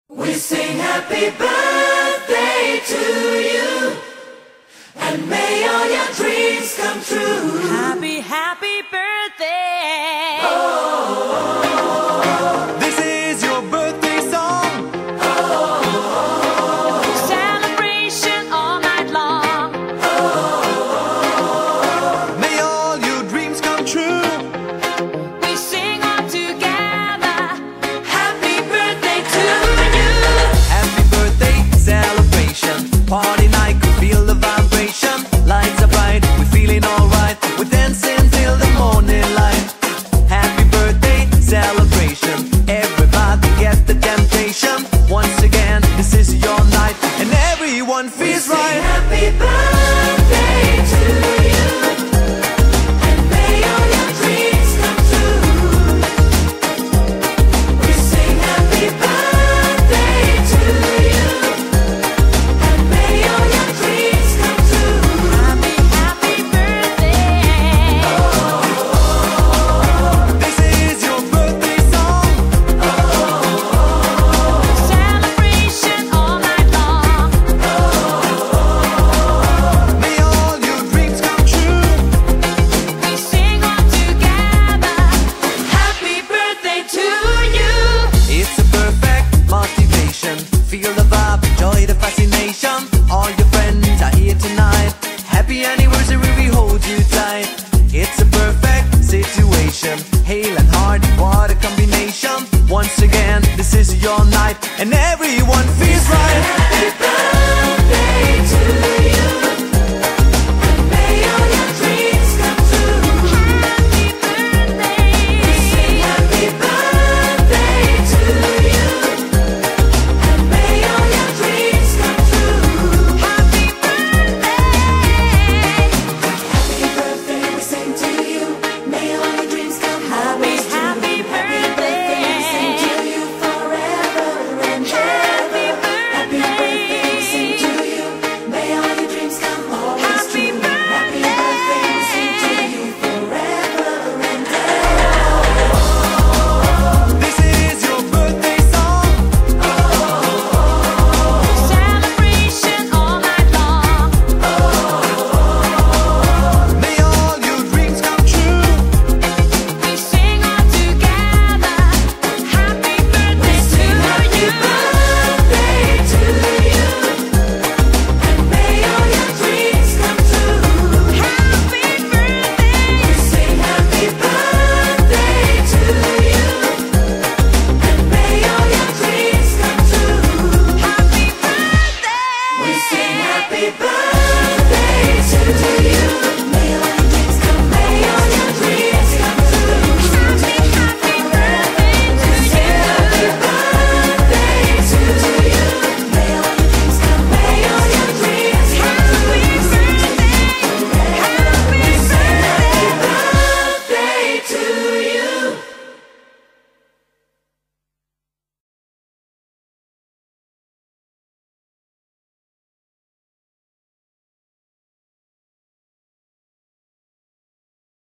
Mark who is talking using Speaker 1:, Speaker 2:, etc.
Speaker 1: We sing happy birthday to you, and may all your dreams come true.
Speaker 2: Happy, happy birthday.
Speaker 3: This is your birthday song.
Speaker 2: Celebration all night long.
Speaker 3: May all your dreams come true.
Speaker 2: We sing all together. Happy birthday to you.
Speaker 3: Happy birthday celebration. Party night, could feel the vibration. Lights are bright, we're feeling alright. We're dancing till the morning light. Happy birthday celebration. Everybody get the temptation. Once again, this is your night, and everyone feels
Speaker 1: Sing
Speaker 3: right.
Speaker 1: happy birthday to you, and may all your dreams come true. We sing happy birthday to you, and may all your dreams come true.
Speaker 2: Happy, happy birthday.
Speaker 3: This is your birthday song.
Speaker 2: Celebration all night long.
Speaker 3: May all your dreams come true.
Speaker 2: We sing all together. Happy birthday to you.
Speaker 3: It's a perfect motivation. Feel the vibe, enjoy the fascination. All your friends are here tonight. Happy anniversary, we hold you tight. It's a perfect situation. Hale and Hardy, what a combination. Once again, this is your night, and everyone feels right.
Speaker 1: Happy birthday to you.